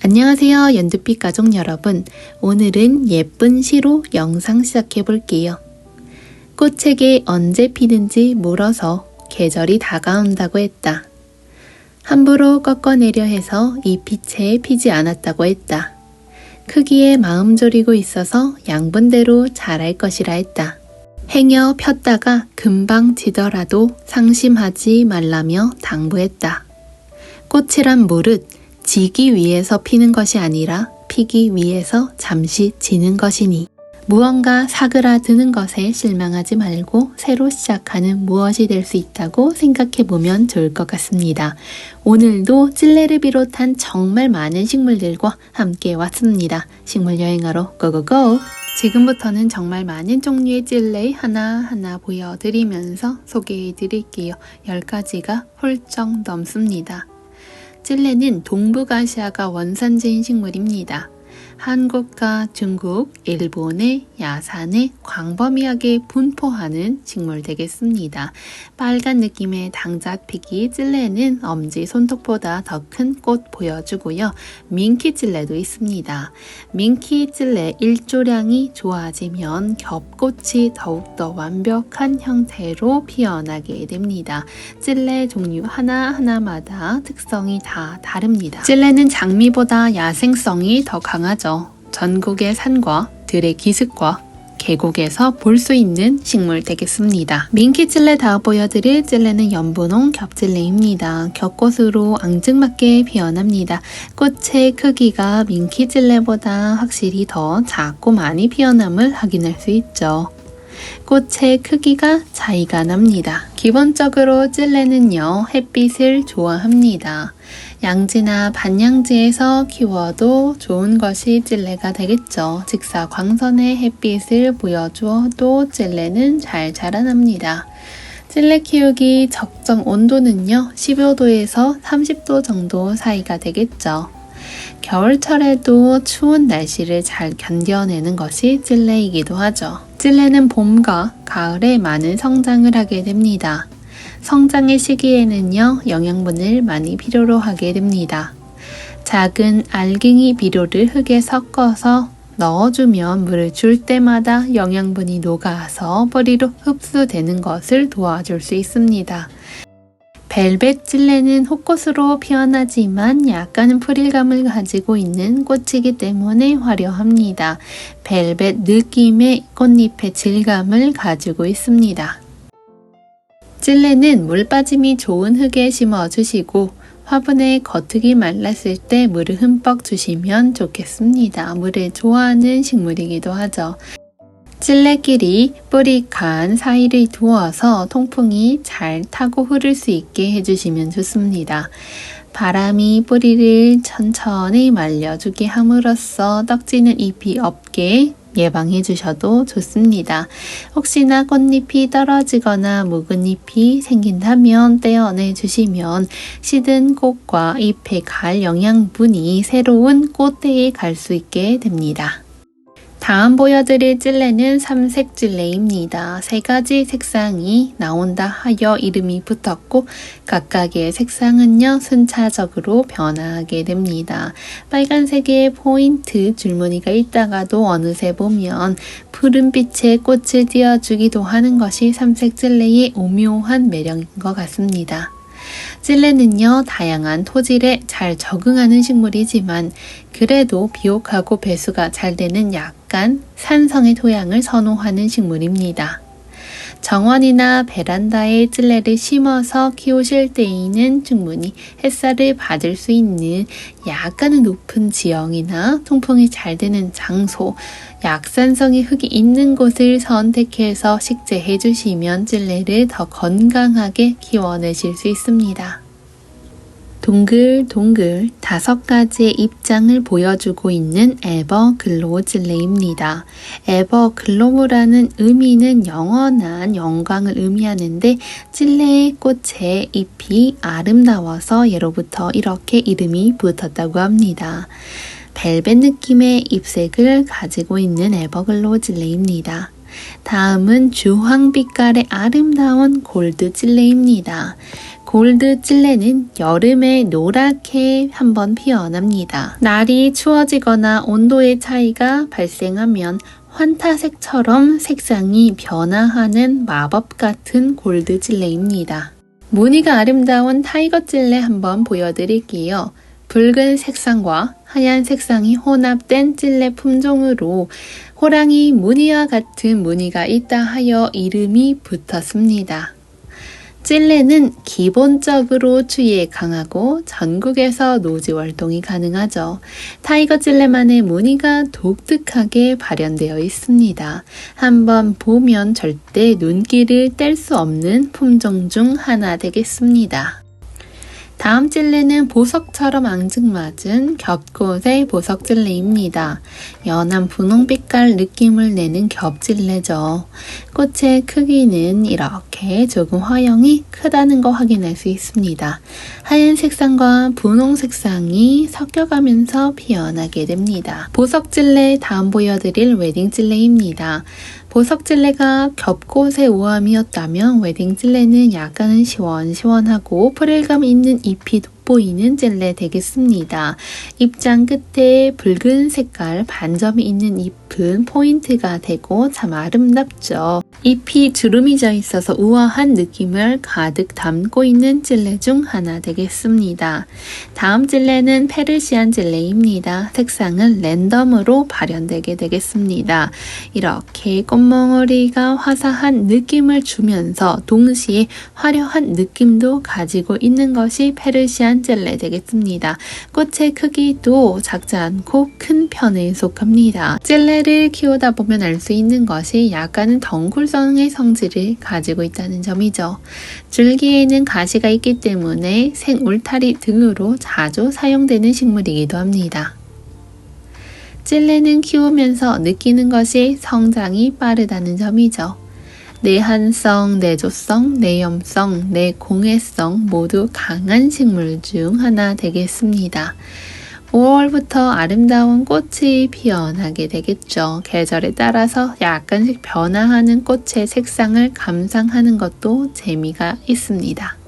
안녕하세요, 연두빛 가족 여러분. 오늘은 예쁜 시로 영상 시작해 볼게요. 꽃에게 언제 피는지 물어서 계절이 다가온다고 했다. 함부로 꺾어내려 해서 잎이 채 피지 않았다고 했다. 크기에 마음 졸이고 있어서 양분대로 자랄 것이라 했다. 행여 폈다가 금방 지더라도 상심하지 말라며 당부했다. 꽃이란 무릇 지기 위해서 피는 것이 아니라 피기 위해서 잠시 지는 것이니 무언가 사그라드는 것에 실망하지 말고 새로 시작하는 무엇이 될 수 있다고 생각해 보면 좋을 것 같습니다. 오늘도 찔레를 비롯한 정말 많은 식물들과 함께 왔습니다. 식물 여행하러 고고고! 지금부터는 정말 많은 종류의 찔레 하나하나 보여드리면서 소개해 드릴게요. 10가지가 훌쩍 넘습니다. 찔레는 동북아시아가 원산지인 식물입니다. 한국과 중국, 일본의 야산에 광범위하게 분포하는 식물 되겠습니다. 빨간 느낌의 당잡히기 찔레는 엄지 손톱보다 더 큰 꽃 보여주고요. 민키 찔레도 있습니다. 민키 찔레 일조량이 좋아지면 겹꽃이 더욱더 완벽한 형태로 피어나게 됩니다. 찔레 종류 하나하나마다 특성이 다 다릅니다. 찔레는 장미보다 야생성이 더 강하죠. 전국의 산과 들의 기슭과 계곡에서 볼 수 있는 식물 되겠습니다. 민키 찔레 다음 보여드릴 찔레는 연분홍 겹찔레입니다. 겹꽃으로 앙증맞게 피어납니다. 꽃의 크기가 민키 찔레보다 확실히 더 작고 많이 피어남을 확인할 수 있죠. 꽃의 크기가 차이가 납니다. 기본적으로 찔레는요, 햇빛을 좋아합니다. 양지나 반양지에서 키워도 좋은 것이 찔레가 되겠죠. 직사광선의 햇빛을 보여주어도 찔레는 잘 자라납니다. 찔레 키우기 적정 온도는요, 15도에서 30도 정도 사이가 되겠죠. 겨울철에도 추운 날씨를 잘 견뎌내는 것이 찔레이기도 하죠. 찔레는 봄과 가을에 많은 성장을 하게 됩니다. 성장의 시기에는요, 영양분을 많이 필요로 하게 됩니다. 작은 알갱이 비료를 흙에 섞어서 넣어주면 물을 줄 때마다 영양분이 녹아서 뿌리로 흡수되는 것을 도와줄 수 있습니다. 벨벳 찔레는 호꽃으로 피어나지만 약간은 프릴감을 가지고 있는 꽃이기 때문에 화려합니다. 벨벳 느낌의 꽃잎의 질감을 가지고 있습니다. 찔레는 물 빠짐이 좋은 흙에 심어주시고 화분에 겉흙이 말랐을 때 물을 흠뻑 주시면 좋겠습니다. 물을 좋아하는 식물이기도 하죠. 찔레끼리 뿌리 간 사이를 두어서 통풍이 잘 타고 흐를 수 있게 해주시면 좋습니다. 바람이 뿌리를 천천히 말려주게 함으로써 떡지는 잎이 없게 예방해 주셔도 좋습니다. 혹시나 꽃잎이 떨어지거나 묵은 잎이 생긴다면 떼어내 주시면 시든 꽃과 잎에 갈 영양분이 새로운 꽃대에 갈 수 있게 됩니다. 다음 보여드릴 찔레는 삼색 찔레입니다. 3가지 색상이 나온다 하여 이름이 붙었고 각각의 색상은요, 순차적으로 변화하게 됩니다. 빨간색의 포인트 줄무늬가 있다가도 어느새 보면 푸른빛의 꽃을 띄워주기도 하는 것이 삼색 찔레의 오묘한 매력인 것 같습니다. 찔레는요, 다양한 토질에 잘 적응하는 식물이지만 그래도 비옥하고 배수가 잘 되는 약간 산성의 토양을 선호하는 식물입니다. 정원이나 베란다에 찔레를 심어서 키우실 때에는 충분히 햇살을 받을 수 있는 약간은 높은 지형이나 통풍이 잘 되는 장소, 약산성의 흙이 있는 곳을 선택해서 식재해 주시면 찔레를 더 건강하게 키워내실 수 있습니다. 동글동글 5가지의 입장을 보여주고 있는 에버글로우 찔레입니다. 에버글로우라는 의미는 영원한 영광을 의미하는데 찔레의 꽃의 잎이 아름다워서 예로부터 이렇게 이름이 붙었다고 합니다. 벨벳 느낌의 잎색을 가지고 있는 에버글로우 찔레입니다. 다음은 주황빛깔의 아름다운 골드 찔레입니다. 골드 찔레는 여름에 노랗게 한번 피어납니다. 날이 추워지거나 온도의 차이가 발생하면 환타색처럼 색상이 변화하는 마법 같은 골드 찔레입니다. 무늬가 아름다운 타이거 찔레 한번 보여드릴게요. 붉은 색상과 하얀 색상이 혼합된 찔레 품종으로 호랑이 무늬와 같은 무늬가 있다 하여 이름이 붙었습니다. 찔레는 기본적으로 추위에 강하고 전국에서 노지 활동이 가능하죠. 타이거 찔레만의 무늬가 독특하게 발현되어 있습니다. 한번 보면 절대 눈길을 뗄 수 없는 품종 중 하나 되겠습니다. 다음 찔레는 보석처럼 앙증맞은 겹꽃의 보석찔레입니다. 연한 분홍빛깔 느낌을 내는 겹찔레죠. 꽃의 크기는 이렇게 조금 화형이 크다는 거 확인할 수 있습니다. 하얀 색상과 분홍 색상이 섞여가면서 피어나게 됩니다. 보석찔레 다음 보여드릴 웨딩찔레입니다. 보석찔레가 겹꽃의 우암이었다면 웨딩찔레는 약간은 시원시원하고 프릴감 있는 잎이 돋보이는 찔레 되겠습니다. 잎장 끝에 붉은 색깔 반점이 있는 잎은 포인트가 되고 참 아름답죠. 잎이 주름이 져 있어서 우아한 느낌을 가득 담고 있는 찔레 중 하나 되겠습니다. 다음 찔레는 페르시안 찔레입니다. 색상은 랜덤으로 발현되게 되겠습니다. 이렇게 꽃몽오리가 화사한 느낌을 주면서 동시에 화려한 느낌도 가지고 있는 것이 페르시안 찔레 되겠습니다. 꽃의 크기도 작지 않고 큰 편에 속합니다. 찔레를 키우다 보면 알 수 있는 것이 약간은 덩굴성의 성질을 가지고 있다는 점이죠. 줄기에는 가시가 있기 때문에 생울타리 등으로 자주 사용되는 식물이기도 합니다. 찔레는 키우면서 느끼는 것이 성장이 빠르다는 점이죠. 내한성, 내조성, 내염성, 내공해성 모두 강한 식물 중 하나 되겠습니다. 5월부터 아름다운 꽃이 피어나게 되겠죠. 계절에 따라서 약간씩 변화하는 꽃의 색상을 감상하는 것도 재미가 있습니다.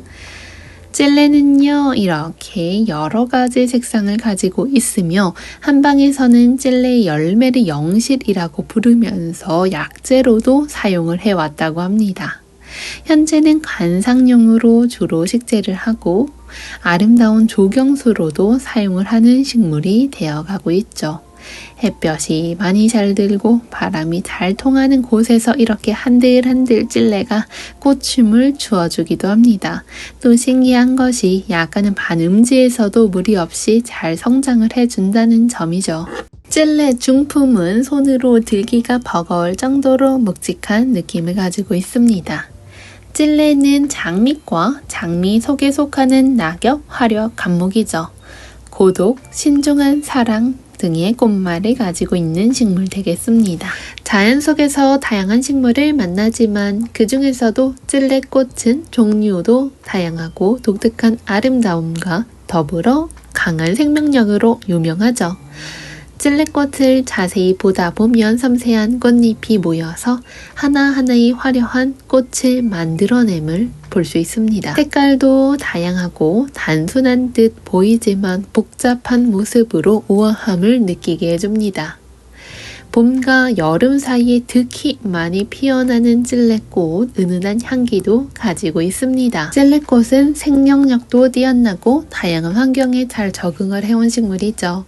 찔레는요, 이렇게 여러 가지 색상을 가지고 있으며 한방에서는 찔레 열매를 영실이라고 부르면서 약재로도 사용을 해왔다고 합니다. 현재는 관상용으로 주로 식재를 하고 아름다운 조경수로도 사용을 하는 식물이 되어가고 있죠. 햇볕이 많이 잘 들고 바람이 잘 통하는 곳에서 이렇게 한들한들 찔레가 꽃춤을 주어주기도 합니다. 또 신기한 것이 약간은 반음지에서도 무리 없이 잘 성장을 해준다는 점이죠. 찔레 중품은 손으로 들기가 버거울 정도로 묵직한 느낌을 가지고 있습니다. 찔레는 장미과 장미 속에 속하는 낙엽, 화력, 감목이죠. 고독, 신중한 사랑 등의 꽃말을 가지고 있는 식물 되겠습니다. 자연 속에서 다양한 식물을 만나지만 그 중에서도 찔레꽃은 종류도 다양하고 독특한 아름다움과 더불어 강한 생명력으로 유명하죠. 찔레꽃을 자세히 보다 보면 섬세한 꽃잎이 모여서 하나하나의 화려한 꽃을 만들어냄을 볼 수 있습니다. 색깔도 다양하고 단순한 듯 보이지만 복잡한 모습으로 우아함을 느끼게 해줍니다. 봄과 여름 사이에 특히 많이 피어나는 찔레꽃, 은은한 향기도 가지고 있습니다. 찔레꽃은 생명력도 뛰어나고 다양한 환경에 잘 적응을 해온 식물이죠.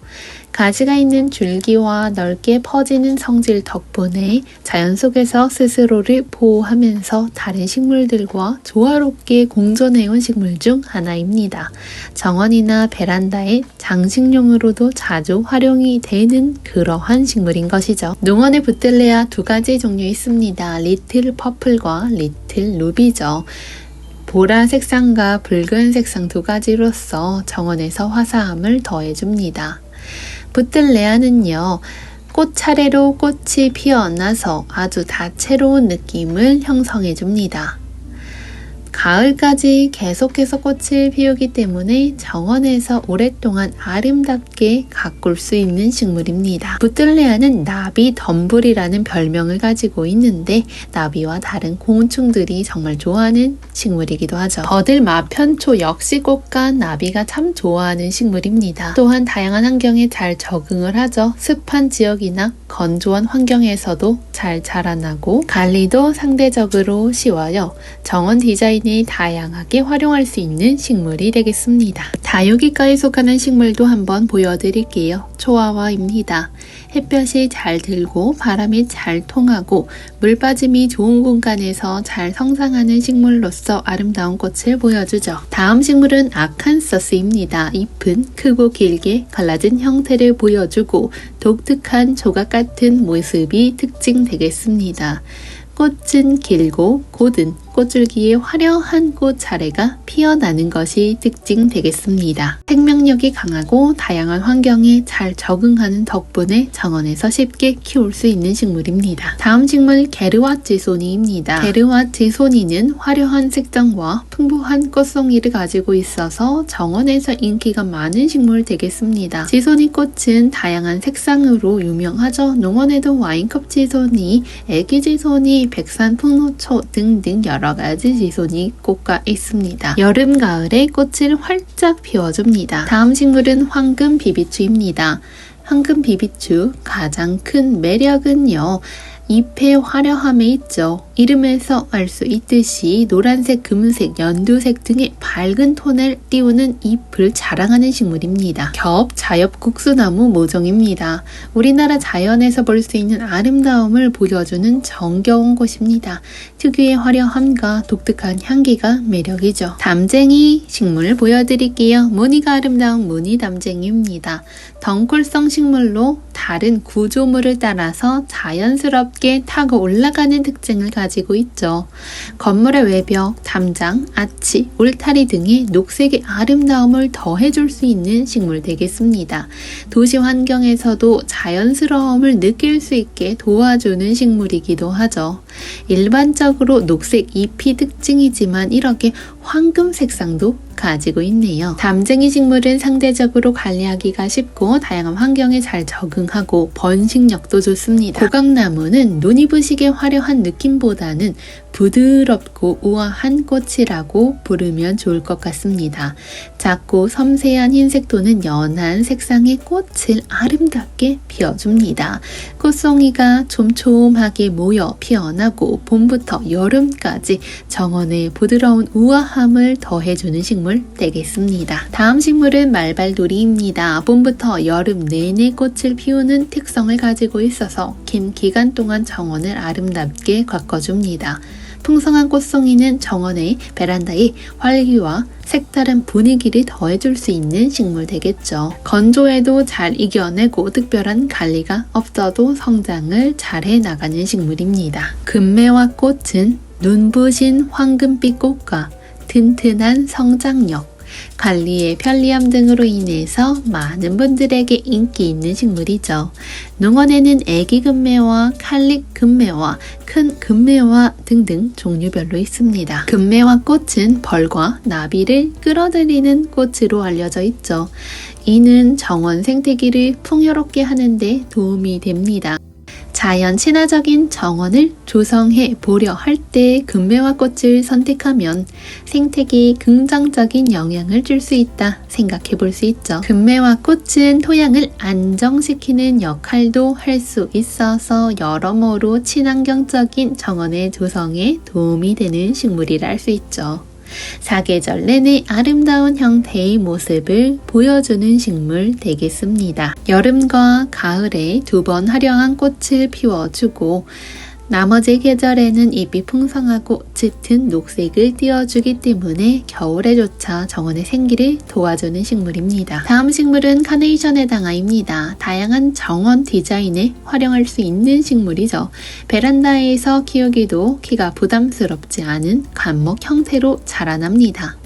가시가 있는 줄기와 넓게 퍼지는 성질 덕분에 자연 속에서 스스로를 보호하면서 다른 식물들과 조화롭게 공존해온 식물 중 하나입니다. 정원이나 베란다의 장식용으로도 자주 활용이 되는 그러한 식물인 것이죠. 농원의 부틀레아 두 가지 종류 있습니다. 리틀 퍼플과 리틀 루비죠. 보라 색상과 붉은 색상 두 가지로서 정원에서 화사함을 더해줍니다. 부틀레아는요, 꽃 차례로 꽃이 피어나서 아주 다채로운 느낌을 형성해 줍니다. 가을까지 계속해서 꽃을 피우기 때문에 정원에서 오랫동안 아름답게 가꿀 수 있는 식물입니다. 부틀레아는 나비 덤불이라는 별명을 가지고 있는데 나비와 다른 곤충들이 정말 좋아하는 식물이기도 하죠. 버들 마편초 역시 꽃과 나비가 참 좋아하는 식물입니다. 또한 다양한 환경에 잘 적응을 하죠. 습한 지역이나 건조한 환경에서도 잘 자라나고 관리도 상대적으로 쉬워요. 정원 디자인이 다양하게 활용할 수 있는 식물이 되겠습니다. 다육이과에 속하는 식물도 한번 보여드릴게요. 초아와입니다. 햇볕이 잘 들고 바람이 잘 통하고 물 빠짐이 좋은 공간에서 잘 성장하는 식물로서 아름다운 꽃을 보여주죠. 다음 식물은 아칸서스입니다. 잎은 크고 길게 갈라진 형태를 보여주고 독특한 조각 같은 모습이 특징되겠습니다. 꽃은 길고 곧은 꽃줄기에 화려한 꽃 차례가 피어나는 것이 특징되겠습니다. 생명력이 강하고 다양한 환경에 잘 적응하는 덕분에 정원에서 쉽게 키울 수 있는 식물입니다. 다음 식물 게르와치소니입니다. 게르와치소니는 화려한 색상과 풍부한 꽃송이를 가지고 있어서 정원에서 인기가 많은 식물 되겠습니다. 지소니 꽃은 다양한 색상으로 유명하죠. 농원에도 와인컵 지소니, 애기 지소니, 백산 풍노초 등등 여러 가지 지소니 꽃가 있습니다. 여름, 가을에 꽃을 활짝 피워줍니다. 다음 식물은 황금 비비추입니다. 황금 비비추 가장 큰 매력은요, 잎의 화려함에 있죠. 이름에서 알 수 있듯이 노란색, 금색, 연두색 등의 밝은 톤을 띄우는 잎을 자랑하는 식물입니다. 자엽국수나무 모종입니다. 우리나라 자연에서 볼 수 있는 아름다움을 보여주는 정겨운 곳입니다. 특유의 화려함과 독특한 향기가 매력이죠. 담쟁이 식물 보여드릴게요. 무늬가 아름다운 무늬 담쟁이입니다. 덩굴성 식물로 다른 구조물을 따라서 자연스럽게 타고 올라가는 특징을 가지고 있죠. 건물의 외벽, 담장, 아치, 울타리 등의 녹색의 아름다움을 더해줄 수 있는 식물 되겠습니다. 도시 환경에서도 자연스러움을 느낄 수 있게 도와주는 식물이기도 하죠. 일반적으로 녹색 잎이 특징이지만 이렇게 황금 색상도 가지고 있네요. 담쟁이 식물은 상대적으로 관리하기가 쉽고 다양한 환경에 잘 적응하고 번식력도 좋습니다. 고각나무는 눈이 부시게 화려한 느낌보다는 부드럽고 우아한 꽃이라고 부르면 좋을 것 같습니다. 작고 섬세한 흰색 또는 연한 색상의 꽃을 아름답게 피워줍니다. 꽃송이가 촘촘하게 모여 피어나고 봄부터 여름까지 정원의 부드러운 우아함을 더해주는 식물 되겠습니다. 다음 식물은 말발도리입니다. 봄부터 여름 내내 꽃을 피우는 특성을 가지고 있어서 긴 기간 동안 정원을 아름답게 가꿔줍니다. 풍성한 꽃송이는 정원의 베란다에 활기와 색다른 분위기를 더해줄 수 있는 식물 되겠죠. 건조에도 잘 이겨내고 특별한 관리가 없어도 성장을 잘 해나가는 식물입니다. 금매화 꽃은 눈부신 황금빛 꽃과 튼튼한 성장력, 관리의 편리함 등으로 인해서 많은 분들에게 인기 있는 식물이죠. 농원에는 애기 금매화, 칼릭 금매화, 큰 금매화 등등 종류별로 있습니다. 금매화 꽃은 벌과 나비를 끌어들이는 꽃으로 알려져 있죠. 이는 정원 생태계를 풍요롭게 하는데 도움이 됩니다. 자연 친화적인 정원을 조성해 보려 할 때 금매화 꽃을 선택하면 생태계에 긍정적인 영향을 줄 수 있다 생각해 볼 수 있죠. 금매화 꽃은 토양을 안정시키는 역할도 할 수 있어서 여러모로 친환경적인 정원의 조성에 도움이 되는 식물이라 할 수 있죠. 사계절 내내 아름다운 형태의 모습을 보여주는 식물 되겠습니다. 여름과 가을에 2번 화려한 꽃을 피워주고 나머지 계절에는 잎이 풍성하고 짙은 녹색을 띄워주기 때문에 겨울에조차 정원의 생기를 도와주는 식물입니다. 다음 식물은 카네이션의 당화입니다. 다양한 정원 디자인에 활용할 수 있는 식물이죠. 베란다에서 키우기도 키가 부담스럽지 않은 관목 형태로 자라납니다.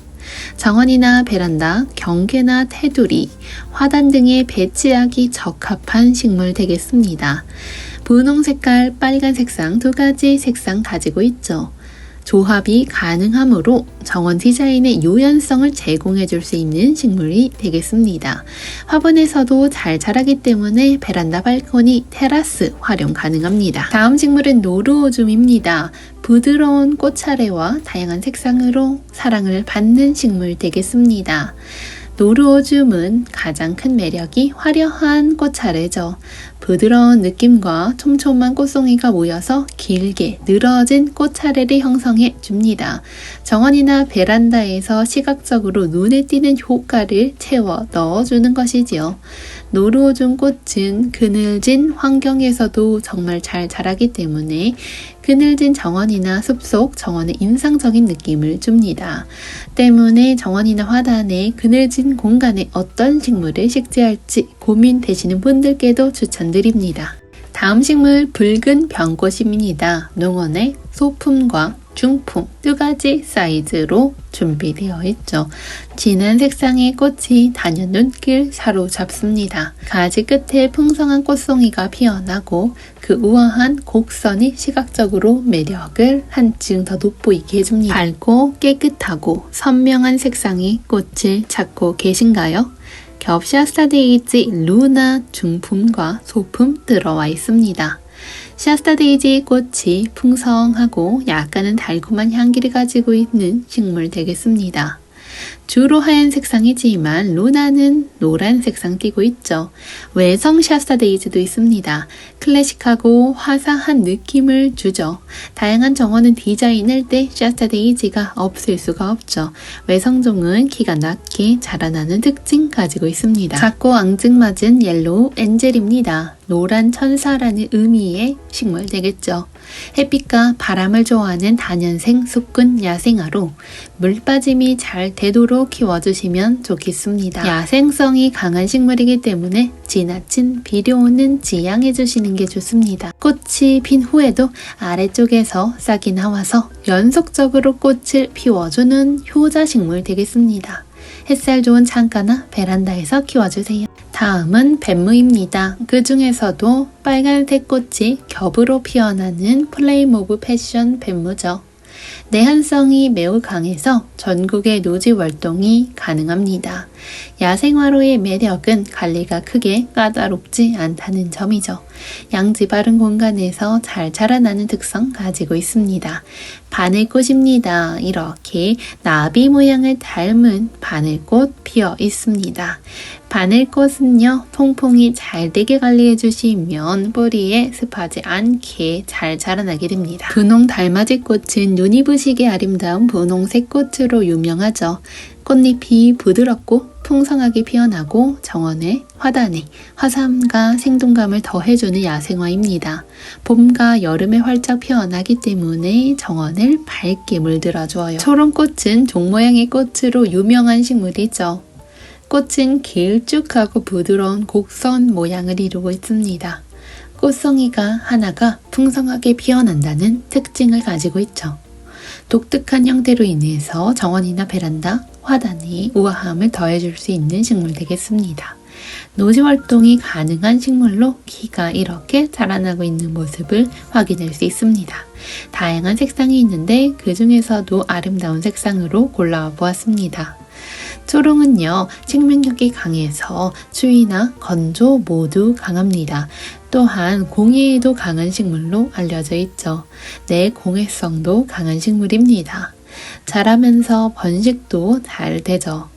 정원이나 베란다, 경계나 테두리, 화단 등에 배치하기 적합한 식물 되겠습니다. 분홍 색깔, 빨간 색상 2가지 색상 가지고 있죠. 조합이 가능하므로 정원 디자인의 유연성을 제공해 줄 수 있는 식물이 되겠습니다. 화분에서도 잘 자라기 때문에 베란다 발코니, 테라스 활용 가능합니다. 다음 식물은 노루오줌입니다. 부드러운 꽃차례와 다양한 색상으로 사랑을 받는 식물 되겠습니다. 노루오줌은 가장 큰 매력이 화려한 꽃차례죠. 부드러운 느낌과 촘촘한 꽃송이가 모여서 길게 늘어진 꽃차례를 형성해 줍니다. 정원이나 베란다에서 시각적으로 눈에 띄는 효과를 채워 넣어주는 것이지요. 노루오줌 꽃은 그늘진 환경에서도 정말 잘 자라기 때문에 그늘진 정원이나 숲속 정원에 인상적인 느낌을 줍니다. 때문에 정원이나 화단에 그늘진 공간에 어떤 식물을 식재할지 고민되시는 분들께도 추천드립니다. 다음 식물 붉은 병꽃입니다. 농원에 소품과 중품 두 가지 사이즈로 준비되어 있죠. 진한 색상의 꽃이 단연 눈길 사로잡습니다. 가지 끝에 풍성한 꽃송이가 피어나고 그 우아한 곡선이 시각적으로 매력을 한층 더 돋보이게 해줍니다. 밝고 깨끗하고 선명한 색상의 꽃을 찾고 계신가요? 겹 샤스타데이지 루나 중품과 소품 들어와 있습니다. 샤스타데이지 꽃이 풍성하고 약간은 달콤한 향기를 가지고 있는 식물 되겠습니다. 주로 하얀 색상이지만 루나는 노란 색상 띠고 있죠. 외성 샤스타데이지도 있습니다. 클래식하고 화사한 느낌을 주죠. 다양한 정원은 디자인할 때 샤스타데이지가 없을 수가 없죠. 외성종은 키가 낮게 자라나는 특징 가지고 있습니다. 작고 앙증맞은 옐로우 엔젤입니다. 노란 천사라는 의미의 식물 되겠죠. 햇빛과 바람을 좋아하는 다년생 숲근 야생화로 물빠짐이 잘 되도록 키워주시면 좋겠습니다. 야생성이 강한 식물이기 때문에 지나친 비료는 지양해주시는 게 좋습니다. 꽃이 핀 후에도 아래쪽에서 싹이 나와서 연속적으로 꽃을 피워주는 효자식물 되겠습니다. 햇살 좋은 창가나 베란다에서 키워주세요. 다음은 뱀무입니다. 그 중에서도 빨간색 꽃이 겹으로 피어나는 플레임 오브 패션 뱀무죠. 내한성이 매우 강해서 전국의 노지 활동이 가능합니다. 야생화로의 매력은 관리가 크게 까다롭지 않다는 점이죠. 양지 바른 공간에서 잘 자라나는 특성 가지고 있습니다. 바늘꽃입니다. 이렇게 나비 모양을 닮은 바늘꽃 피어 있습니다. 바늘꽃은요, 통풍이 잘 되게 관리해 주시면 뿌리에 습하지 않게 잘 자라나게 됩니다. 분홍 달맞이 꽃은 눈이 부시게 아름다운 분홍색 꽃으로 유명하죠. 꽃잎이 부드럽고 풍성하게 피어나고 정원에, 화단에 화사함과 생동감을 더해주는 야생화입니다. 봄과 여름에 활짝 피어나기 때문에 정원을 밝게 물들어줘요. 초롱꽃은 종 모양의 꽃으로 유명한 식물이죠. 꽃은 길쭉하고 부드러운 곡선 모양을 이루고 있습니다. 꽃송이가 하나가 풍성하게 피어난다는 특징을 가지고 있죠. 독특한 형태로 인해서 정원이나 베란다, 화단이 우아함을 더해줄 수 있는 식물 되겠습니다. 노지 활동이 가능한 식물로 키가 이렇게 자라나고 있는 모습을 확인할 수 있습니다. 다양한 색상이 있는데 그 중에서도 아름다운 색상으로 골라와 보았습니다. 초롱은요, 생명력이 강해서 추위나 건조 모두 강합니다. 또한 공해에도 강한 식물로 알려져 있죠. 내공해성도 강한 식물입니다. 자라면서 번식도 잘 되죠.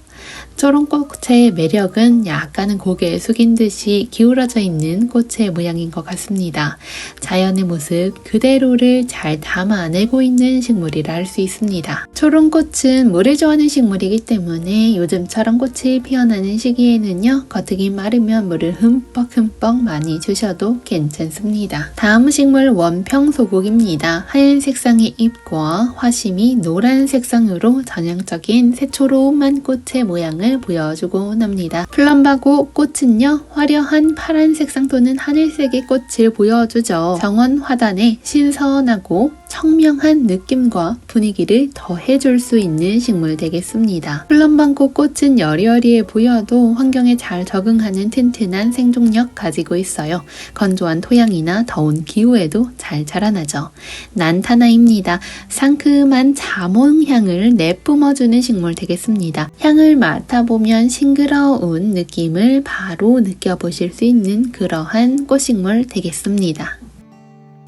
초롱꽃의 매력은 약간은 고개 숙인 듯이 기울어져 있는 꽃의 모양인 것 같습니다. 자연의 모습 그대로를 잘 담아내고 있는 식물이라 할 수 있습니다. 초롱꽃은 물을 좋아하는 식물이기 때문에 요즘처럼 꽃이 피어나는 시기에는요, 겉흙이 마르면 물을 흠뻑 많이 주셔도 괜찮습니다. 다음 식물 원평소국입니다. 하얀 색상의 잎과 화심이 노란 색상으로 전형적인 새초롬한 꽃의 모양을 보여주곤 합니다. 플럼바고 꽃은요, 화려한 파란 색상 또는 하늘색의 꽃을 보여주죠. 정원 화단에 신선하고 청명한 느낌과 분위기를 더해줄 수 있는 식물 되겠습니다. 플럼방꽃 꽃은 여리여리해 보여도 환경에 잘 적응하는 튼튼한 생존력 가지고 있어요. 건조한 토양이나 더운 기후에도 잘 자라나죠. 난타나입니다. 상큼한 자몽향을 내뿜어주는 식물 되겠습니다. 향을 맡아보면 싱그러운 느낌을 바로 느껴보실 수 있는 그러한 꽃식물 되겠습니다.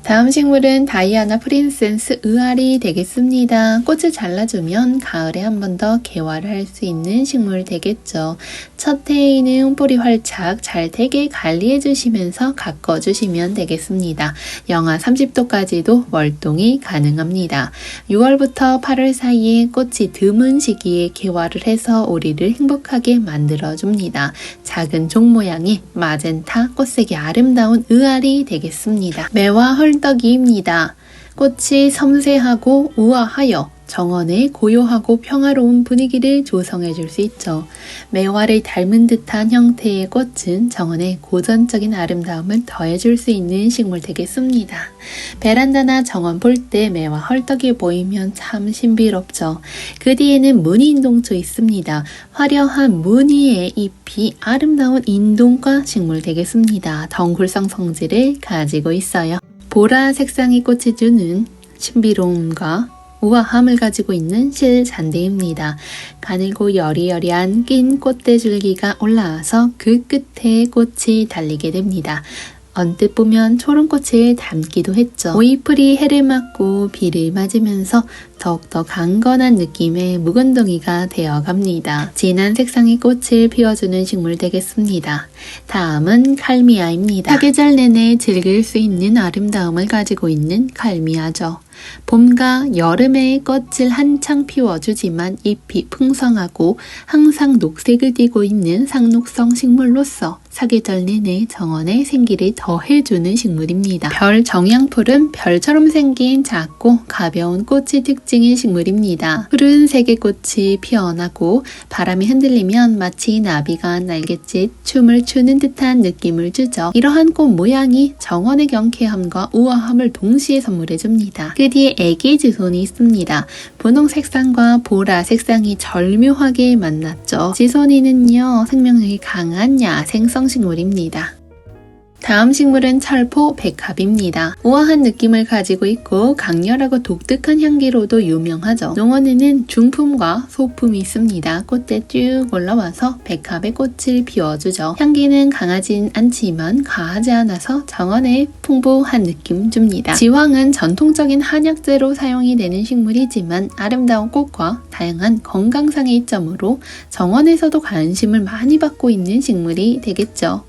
다음 식물은 다이아나 프린세스 의아리 되겠습니다. 꽃을 잘라주면 가을에 한 번 더 개화를 할 수 있는 식물 되겠죠. 첫 해에는 뿌리 활착 잘 되게 관리해 주시면서 가꿔주시면 되겠습니다. 영하 30도까지도 월동이 가능합니다. 6월부터 8월 사이에 꽃이 드문 시기에 개화를 해서 우리를 행복하게 만들어줍니다. 작은 종 모양의 마젠타 꽃색이 아름다운 의아리 되겠습니다. 매화 헐떡이입니다. 꽃이 섬세하고 우아하여 정원의 고요하고 평화로운 분위기를 조성해 줄 수 있죠. 매화를 닮은 듯한 형태의 꽃은 정원의 고전적인 아름다움을 더해줄 수 있는 식물 되겠습니다. 베란다나 정원 볼 때 매화 헐떡이 보이면 참 신비롭죠. 그 뒤에는 무늬 인동초 있습니다. 화려한 무늬의 잎이 아름다운 인동과 식물 되겠습니다. 덩굴성 성질을 가지고 있어요. 보라 색상의 꽃이 주는 신비로움과 우아함을 가지고 있는 실잔디입니다. 가늘고 여리여리한 긴 꽃대줄기가 올라와서 그 끝에 꽃이 달리게 됩니다. 언뜻 보면 초롱꽃을 닮기도 했죠. 오이풀이 해를 맞고 비를 맞으면서 더욱더 강건한 느낌의 묵은덩이가 되어갑니다. 진한 색상의 꽃을 피워주는 식물 되겠습니다. 다음은 칼미아입니다. 사계절 내내 즐길 수 있는 아름다움을 가지고 있는 칼미아죠. 봄과 여름에 꽃을 한창 피워주지만 잎이 풍성하고 항상 녹색을 띠고 있는 상록성 식물로서 사계절 내내 정원에 생기를 더해주는 식물입니다. 별 정향풀은 별처럼 생긴 작고 가벼운 꽃이 특징의 식물입니다. 푸른 색의 꽃이 피어나고 바람이 흔들리면 마치 나비가 날갯짓 춤을 추는 듯한 느낌을 주죠. 이러한 꽃 모양이 정원의 경쾌함과 우아함을 동시에 선물해줍니다. 그 뒤에 애기 지손이 있습니다. 분홍 색상과 보라 색상이 절묘하게 만났죠. 지손이는요, 생명력이 강한 야생성 식물입니다. 다음 식물은 철포 백합입니다. 우아한 느낌을 가지고 있고 강렬하고 독특한 향기로도 유명하죠. 농원에는 중품과 소품이 있습니다. 꽃대 쭉 올라와서 백합의 꽃을 피워주죠. 향기는 강하진 않지만 과하지 않아서 정원에 풍부한 느낌 줍니다. 지황은 전통적인 한약재로 사용이 되는 식물이지만 아름다운 꽃과 다양한 건강상의 이점으로 정원에서도 관심을 많이 받고 있는 식물이 되겠죠.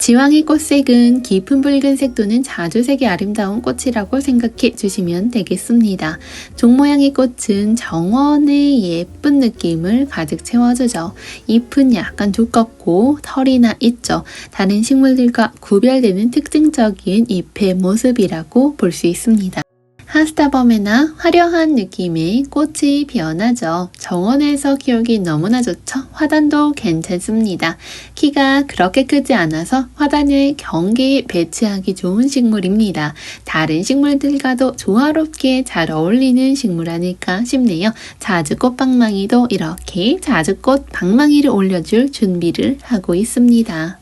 지황의 꽃색은 깊은 붉은색 또는 자주색이 아름다운 꽃이라고 생각해 주시면 되겠습니다. 종 모양의 꽃은 정원의 예쁜 느낌을 가득 채워주죠. 잎은 약간 두껍고 털이나 있죠. 다른 식물들과 구별되는 특징적인 잎의 모습이라고 볼 수 있습니다. 하스타범에나 화려한 느낌의 꽃이 피어나죠. 정원에서 키우기 너무나 좋죠. 화단도 괜찮습니다. 키가 그렇게 크지 않아서 화단의 경계에 배치하기 좋은 식물입니다. 다른 식물들과도 조화롭게 잘 어울리는 식물 아닐까 싶네요. 자주꽃 방망이도 이렇게 자주꽃 방망이를 올려줄 준비를 하고 있습니다.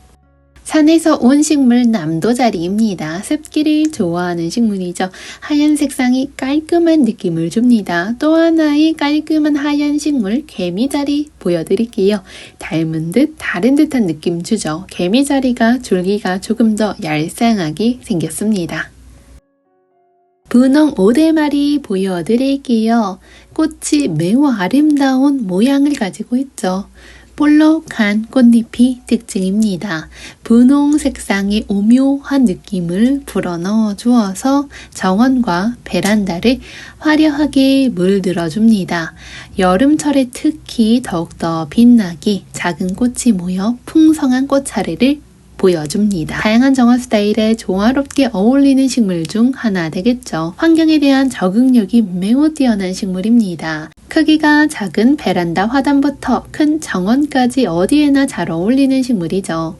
산에서 온 식물 남도자리입니다. 습기를 좋아하는 식물이죠. 하얀 색상이 깔끔한 느낌을 줍니다. 또 하나의 깔끔한 하얀 식물 개미자리 보여드릴게요. 닮은 듯 다른 듯한 느낌 주죠. 개미자리가 줄기가 조금 더 얄쌍하게 생겼습니다. 분홍 오대마리 보여드릴게요. 꽃이 매우 아름다운 모양을 가지고 있죠. 볼록한 꽃잎이 특징입니다. 분홍 색상의 오묘한 느낌을 불어넣어 주어서 정원과 베란다를 화려하게 물들어 줍니다. 여름철에 특히 더욱더 빛나게 작은 꽃이 모여 풍성한 꽃차례를 보여줍니다. 다양한 정원 스타일에 조화롭게 어울리는 식물 중 하나 되겠죠. 환경에 대한 적응력이 매우 뛰어난 식물입니다. 크기가 작은 베란다 화단부터 큰 정원까지 어디에나 잘 어울리는 식물이죠.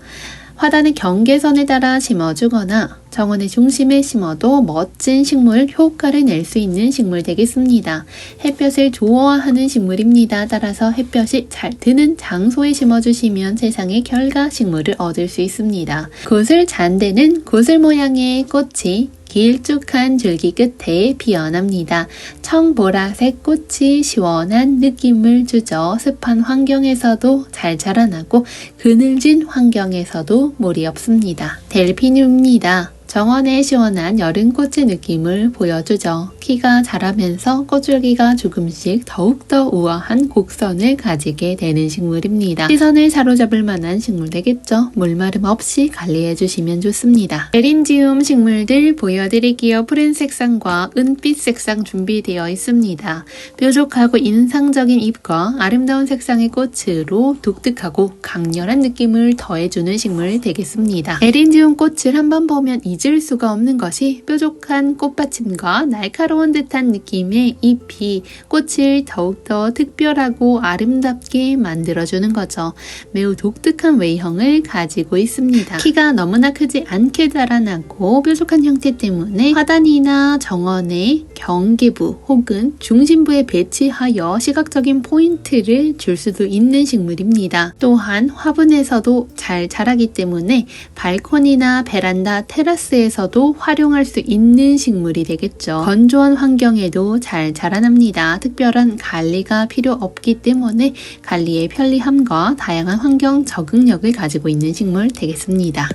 화단의 경계선에 따라 심어주거나 정원의 중심에 심어도 멋진 식물 효과를 낼 수 있는 식물 되겠습니다. 햇볕을 좋아하는 식물입니다. 따라서 햇볕이 잘 드는 장소에 심어주시면 세상의 결과 식물을 얻을 수 있습니다. 구슬 잔대는 구슬 모양의 꽃이 길쭉한 줄기 끝에 피어납니다. 청보라색 꽃이 시원한 느낌을 주죠. 습한 환경에서도 잘 자라나고 그늘진 환경에서도 무리 없습니다. 델피늄입니다. 정원의 시원한 여름꽃의 느낌을 보여주죠. 키가 자라면서 꽃줄기가 조금씩 더욱더 우아한 곡선을 가지게 되는 식물입니다. 시선을 사로잡을 만한 식물 되겠죠. 물마름 없이 관리해 주시면 좋습니다. 에린지움 식물들 보여드릴게요. 푸른 색상과 은빛 색상 준비되어 있습니다. 뾰족하고 인상적인 잎과 아름다운 색상의 꽃으로 독특하고 강렬한 느낌을 더해주는 식물 되겠습니다. 에린지움 꽃을 한번 보면 잊을 수가 없는 것이 뾰족한 꽃받침과 날카로운 듯한 느낌의 잎이 꽃을 더욱더 특별하고 아름답게 만들어주는 거죠. 매우 독특한 외형을 가지고 있습니다. 키가 너무나 크지 않게 자라나고 뾰족한 형태 때문에 화단이나 정원의 경계부 혹은 중심부에 배치하여 시각적인 포인트를 줄 수도 있는 식물입니다. 또한 화분에서도 잘 자라기 때문에 발코니나 베란다, 테라스에서도 활용할 수 있는 식물이 되겠죠. 건조한 환경에도 잘 자라납니다. 특별한 관리가 필요 없기 때문에 관리의 편리함과 다양한 환경 적응력을 가지고 있는 식물 되겠습니다.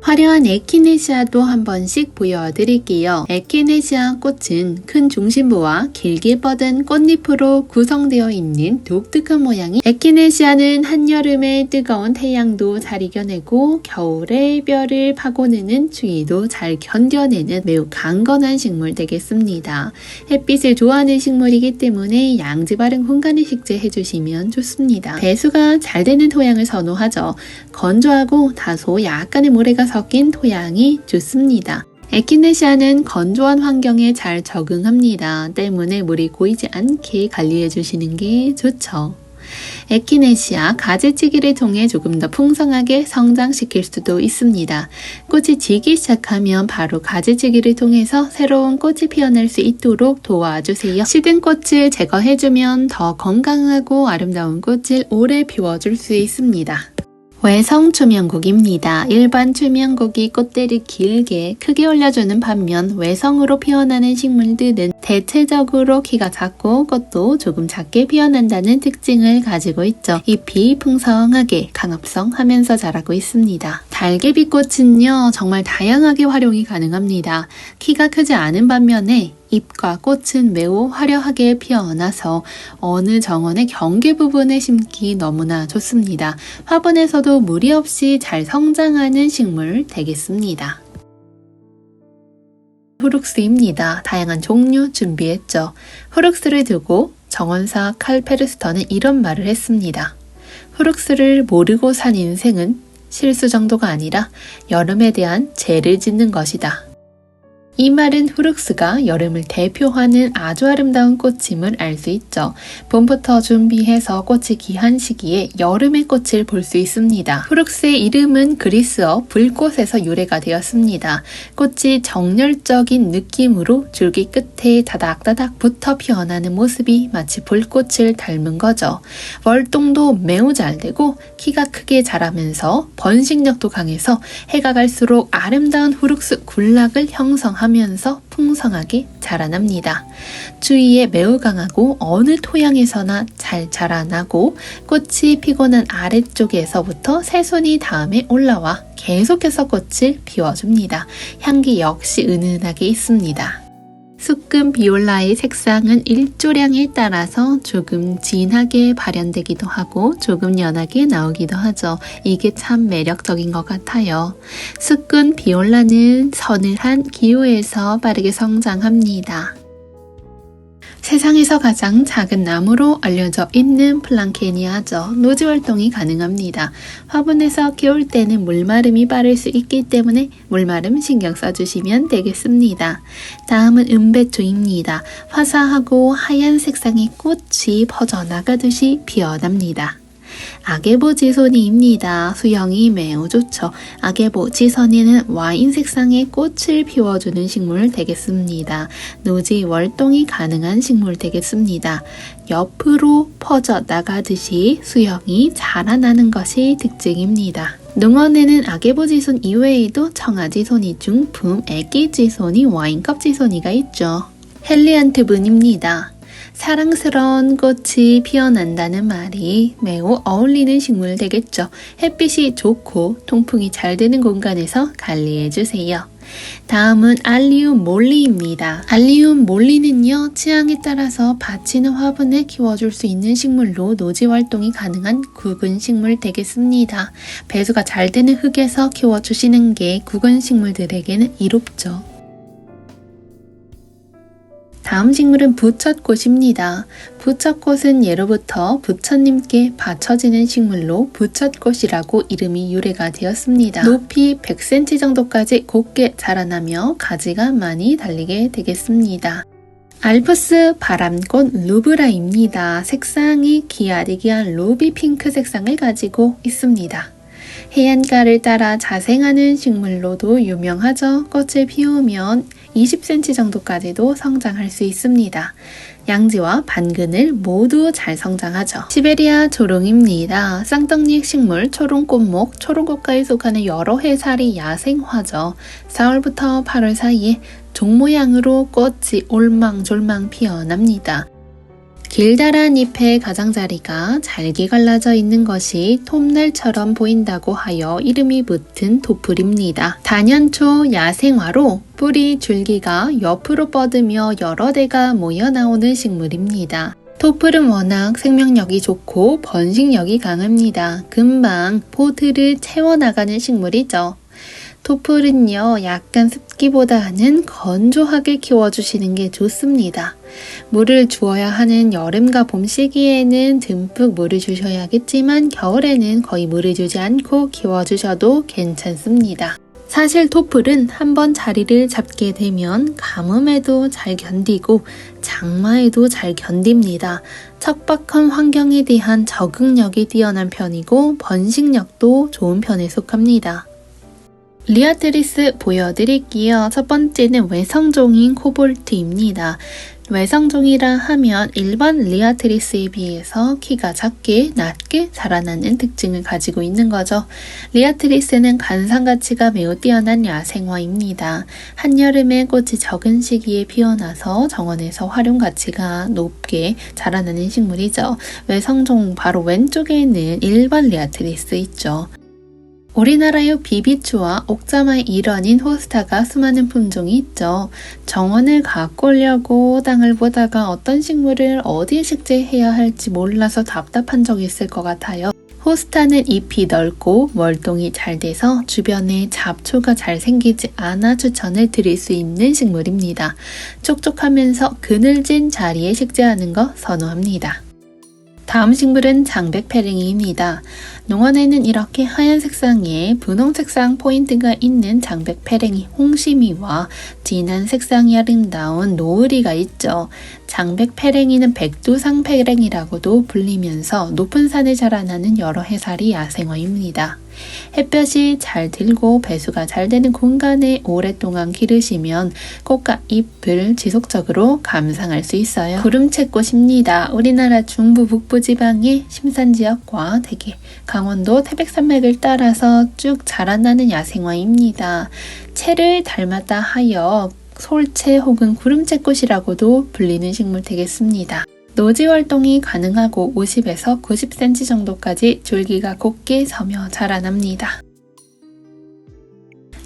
화려한 에키네시아도 한 번씩 보여드릴게요. 에키네시아 꽃은 큰 중심부와 길게 뻗은 꽃잎으로 구성되어 있는 독특한 모양이 에키네시아는 한여름의 뜨거운 태양도 잘 이겨내고 겨울의 뼈를 파고드는 추위도 잘 견뎌내는 매우 강건한 식물 되겠습니다. 햇빛을 좋아하는 식물이기 때문에 양지 바른 공간에 식재해 주시면 좋습니다. 배수가 잘 되는 토양을 선호하죠. 건조하고 다소 약간의 모래가 섞인 토양이 좋습니다. 에키네시아는 건조한 환경에 잘 적응합니다. 때문에 물이 고이지 않게 관리해 주시는 게 좋죠. 에키네시아 가지치기를 통해 조금 더 풍성하게 성장시킬 수도 있습니다. 꽃이 지기 시작하면 바로 가지치기를 통해서 새로운 꽃이 피어날 수 있도록 도와주세요. 시든 꽃을 제거해주면 더 건강하고 아름다운 꽃을 오래 피워줄 수 있습니다. 외성 추명국입니다. 일반 추명국이 꽃대를 길게 크게 올려주는 반면 외성으로 피어나는 식물들은 대체적으로 키가 작고 꽃도 조금 작게 피어난다는 특징을 가지고 있죠. 잎이 풍성하게 강합성하면서 자라고 있습니다. 달개비꽃은요, 정말 다양하게 활용이 가능합니다. 키가 크지 않은 반면에 잎과 꽃은 매우 화려하게 피어나서 어느 정원의 경계 부분에 심기 너무나 좋습니다. 화분에서도 무리 없이 잘 성장하는 식물 되겠습니다. 후룩스입니다. 다양한 종류 준비했죠. 후룩스를 두고 정원사 칼 페르스터는 이런 말을 했습니다. 후룩스를 모르고 산 인생은 실수 정도가 아니라 여름에 대한 죄를 짓는 것이다. 이 말은 후룩스가 여름을 대표하는 아주 아름다운 꽃임을 알 수 있죠. 봄부터 준비해서 꽃이 귀한 시기에 여름의 꽃을 볼 수 있습니다. 후룩스의 이름은 그리스어 불꽃에서 유래가 되었습니다. 꽃이 정열적인 느낌으로 줄기 끝에 다닥다닥 붙어 피어나는 모습이 마치 불꽃을 닮은 거죠. 월동도 매우 잘 되고 키가 크게 자라면서 번식력도 강해서 해가 갈수록 아름다운 후룩스 군락을 형성합니다. 하면서 풍성하게 자라납니다. 추위에 매우 강하고 어느 토양에서나 잘 자라나고 꽃이 피고난 아래쪽에서부터 새순이 다음에 올라와 계속해서 꽃을 피워줍니다. 향기 역시 은은하게 있습니다. 쑥금 비올라의 색상은 일조량에 따라서 조금 진하게 발현되기도 하고 조금 연하게 나오기도 하죠. 이게 참 매력적인 것 같아요. 쑥금 비올라는 서늘한 기후에서 빠르게 성장합니다. 세상에서 가장 작은 나무로 알려져 있는 플랑케니아죠. 노지 활동이 가능합니다. 화분에서 키울 때는 물마름이 빠를 수 있기 때문에 물마름 신경 써주시면 되겠습니다. 다음은 은배추입니다. 화사하고 하얀 색상의 꽃이 퍼져나가듯이 피어납니다. 아게보지소니입니다. 수영이 매우 좋죠. 아게보지소니는 와인 색상의 꽃을 피워주는 식물 되겠습니다. 노지 월동이 가능한 식물 되겠습니다. 옆으로 퍼져 나가듯이 수영이 자라나는 것이 특징입니다. 농원에는 아게보지손 이외에도 청아지손이, 중품, 애기지손이, 와인컵지손이가 있죠. 헬리안트분입니다. 사랑스러운 꽃이 피어난다는 말이 매우 어울리는 식물 되겠죠. 햇빛이 좋고 통풍이 잘 되는 공간에서 관리해주세요. 다음은 알리움 몰리입니다. 알리움 몰리는요, 취향에 따라서 받치는 화분에 키워줄 수 있는 식물로 노지 활동이 가능한 굵은 식물 되겠습니다. 배수가 잘 되는 흙에서 키워주시는 게 굵은 식물들에게는 이롭죠. 다음 식물은 부처꽃입니다. 부처꽃은 예로부터 부처님께 바쳐지는 식물로 부처꽃이라고 이름이 유래가 되었습니다. 높이 100cm 정도까지 곱게 자라나며 가지가 많이 달리게 되겠습니다. 알프스 바람꽃 루브라입니다. 색상이 기아리기한 루비 핑크 색상을 가지고 있습니다. 해안가를 따라 자생하는 식물로도 유명하죠. 꽃을 피우면 20cm 정도까지도 성장할 수 있습니다. 양지와 반그늘 모두 잘 성장하죠. 시베리아 조롱입니다. 쌍떡잎 식물 초롱꽃목, 초롱꽃과에 속하는 여러 해살이 야생화죠. 4월부터 8월 사이에 종 모양으로 꽃이 올망졸망 피어납니다. 길다란 잎의 가장자리가 잘게 갈라져 있는 것이 톱날처럼 보인다고 하여 이름이 붙은 도풀입니다. 단연초 야생화로 뿌리 줄기가 옆으로 뻗으며 여러 대가 모여 나오는 식물입니다. 토플은 워낙 생명력이 좋고 번식력이 강합니다. 금방 포트를 채워나가는 식물이죠. 토플은요, 약간 습기보다는 건조하게 키워주시는 게 좋습니다. 물을 주어야 하는 여름과 봄 시기에는 듬뿍 물을 주셔야겠지만 겨울에는 거의 물을 주지 않고 키워주셔도 괜찮습니다. 사실 토플은 한번 자리를 잡게 되면 가뭄에도 잘 견디고 장마에도 잘 견딥니다. 척박한 환경에 대한 적응력이 뛰어난 편이고 번식력도 좋은 편에 속합니다. 리아트리스 보여드릴게요. 첫 번째는 외성종인 코볼트입니다. 외성종이라 하면 일반 리아트리스에 비해서 키가 작게 낮게 자라나는 특징을 가지고 있는 거죠. 리아트리스는 관상 가치가 매우 뛰어난 야생화입니다. 한여름에 꽃이 적은 시기에 피어나서 정원에서 활용 가치가 높게 자라나는 식물이죠. 외성종 바로 왼쪽에는 일반 리아트리스 있죠. 우리나라의 비비추와 옥자마의 일원인 호스타가 수많은 품종이 있죠. 정원을 가꾸려고 땅을 보다가 어떤 식물을 어디에 식재해야 할지 몰라서 답답한 적이 있을 것 같아요. 호스타는 잎이 넓고 월동이 잘 돼서 주변에 잡초가 잘 생기지 않아 추천을 드릴 수 있는 식물입니다. 촉촉하면서 그늘진 자리에 식재하는 거 선호합니다. 다음 식물은 장백패랭이입니다. 농원에는 이렇게 하얀 색상에 분홍 색상 포인트가 있는 장백패랭이 홍심이와 진한 색상이 아름다운 노을이가 있죠. 장백패랭이는 백두상패랭이라고도 불리면서 높은 산에 자라나는 여러 해살이 야생화입니다. 햇볕이 잘 들고 배수가 잘 되는 공간에 오랫동안 기르시면 꽃과 잎을 지속적으로 감상할 수 있어요. 구름채꽃입니다. 우리나라 중부 북부 지방의 심산지역과 대개 강원도 태백산맥을 따라서 쭉 자라나는 야생화입니다. 채를 닮았다 하여 솔채 혹은 구름채꽃이라고도 불리는 식물 되겠습니다. 노지 활동이 가능하고 50에서 90cm 정도까지 줄기가 곱게 서며 자라납니다.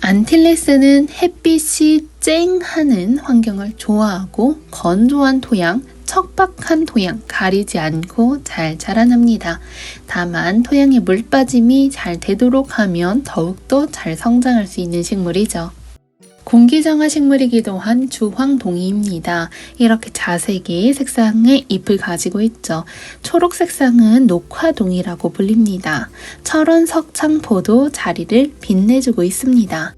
안틸레스는 햇빛이 쨍하는 환경을 좋아하고 건조한 토양, 척박한 토양 가리지 않고 잘 자라납니다. 다만 토양에 물 빠짐이 잘 되도록 하면 더욱더 잘 성장할 수 있는 식물이죠. 공기정화 식물이기도 한 주황동이입니다. 이렇게 자색의 색상의 잎을 가지고 있죠. 초록 색상은 녹화동이라고 불립니다. 철원 석창포도 자리를 빛내주고 있습니다.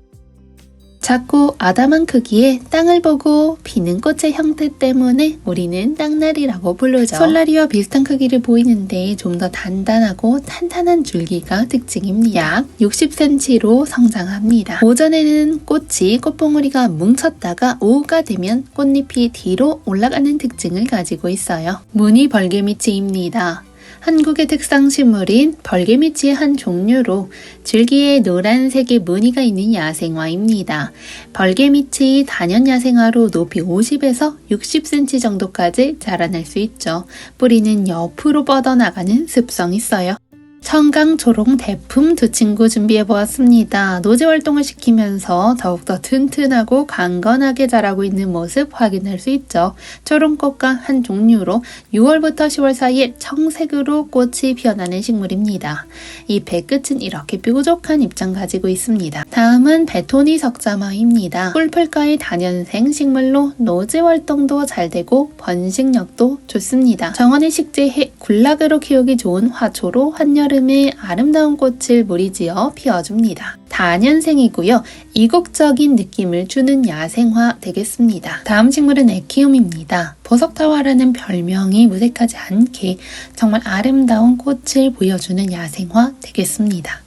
작고 아담한 크기에 땅을 보고 피는 꽃의 형태 때문에 우리는 땅나리라고 부르죠. 솔나리와 비슷한 크기를 보이는데 좀 더 단단하고 탄탄한 줄기가 특징입니다. 약 60cm로 성장합니다. 오전에는 꽃이 꽃봉오리가 뭉쳤다가 오후가 되면 꽃잎이 뒤로 올라가는 특징을 가지고 있어요. 무늬 벌개미치입니다. 한국의 특상 식물인 벌개미치의 한 종류로 줄기에 노란색의 무늬가 있는 야생화입니다. 벌개미치 단연 야생화로 높이 50에서 60cm 정도까지 자라날 수 있죠. 뿌리는 옆으로 뻗어나가는 습성이 있어요. 청강초롱 대품 두 친구 준비해보았습니다. 노제 활동을 시키면서 더욱더 튼튼하고 강건하게 자라고 있는 모습 확인할 수 있죠. 초롱꽃과 한 종류로 6월부터 10월 사이에 청색으로 꽃이 피어나는 식물입니다. 잎의 끝은 이렇게 뾰족한 잎장 가지고 있습니다. 다음은 베토니 석자마입니다. 꿀풀가의 다년생 식물로 노제 활동도 잘 되고 번식력도 좋습니다. 정원의 식재해 군락으로 키우기 좋은 화초로 한여름에 아름다운 꽃을 무리지어 피워줍니다. 다년생이고요. 이국적인 느낌을 주는 야생화 되겠습니다. 다음 식물은 에키움입니다. 보석타화라는 별명이 무색하지 않게 정말 아름다운 꽃을 보여주는 야생화 되겠습니다.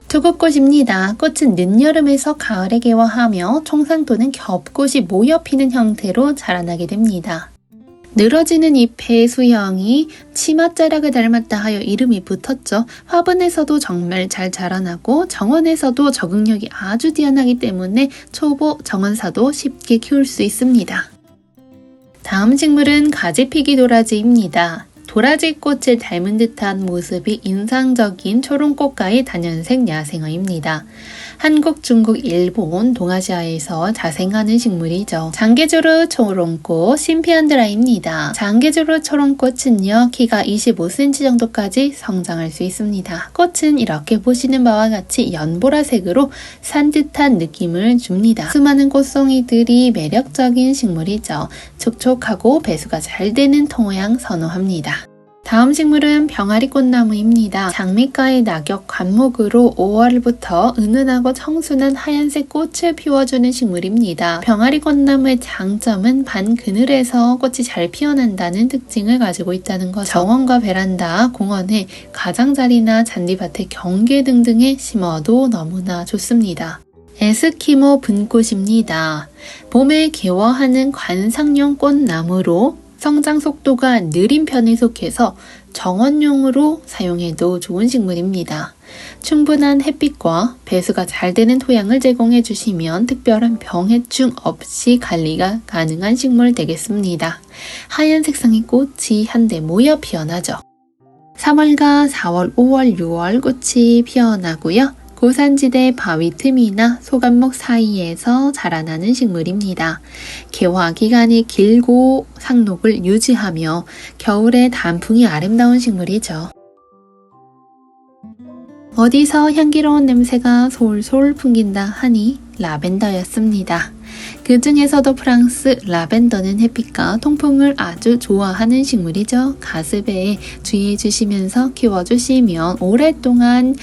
투구꽃입니다. 꽃은 늦여름에서 가을에 개화하며 총상 또는 겹꽃이 모여 피는 형태로 자라나게 됩니다. 늘어지는 잎의 수형이 치맛자락을 닮았다 하여 이름이 붙었죠. 화분에서도 정말 잘 자라나고 정원에서도 적응력이 아주 뛰어나기 때문에 초보 정원사도 쉽게 키울 수 있습니다. 다음 식물은 가지피기 도라지입니다. 도라지 꽃을 닮은 듯한 모습이 인상적인 초롱꽃가의 다년생 야생화입니다. 한국, 중국, 일본, 동아시아에서 자생하는 식물이죠. 장개조르 초롱꽃 심피안드라입니다. 장개조르 초롱꽃은요, 키가 25cm 정도까지 성장할 수 있습니다. 꽃은 이렇게 보시는 바와 같이 연보라색으로 산뜻한 느낌을 줍니다. 수많은 꽃송이들이 매력적인 식물이죠. 촉촉하고 배수가 잘 되는 토양 선호합니다. 다음 식물은 병아리 꽃나무입니다. 장미가의 낙엽 관목으로 5월부터 은은하고 청순한 하얀색 꽃을 피워주는 식물입니다. 병아리 꽃나무의 장점은 반그늘에서 꽃이 잘 피어난다는 특징을 가지고 있다는 거죠. 정원과 베란다, 공원에 가장자리나 잔디밭에 경계 등등에 심어도 너무나 좋습니다. 에스키모 분꽃입니다. 봄에 개화하는 관상용 꽃나무로 성장 속도가 느린 편에 속해서 정원용으로 사용해도 좋은 식물입니다. 충분한 햇빛과 배수가 잘 되는 토양을 제공해 주시면 특별한 병해충 없이 관리가 가능한 식물 되겠습니다. 하얀 색상의 꽃이 한데 모여 피어나죠. 3월과 4월, 5월, 6월 꽃이 피어나고요. 고산지대 바위 틈이나 소간목 사이에서 자라나는 식물입니다. 개화 기간이 길고 상록을 유지하며 겨울에 단풍이 아름다운 식물이죠. 어디서 향기로운 냄새가 솔솔 풍긴다 하니 라벤더였습니다. 그 중에서도 프랑스 라벤더는 햇빛과 통풍을 아주 좋아하는 식물이죠. 가습에 주의해 주시면서 키워주시면 오랫동안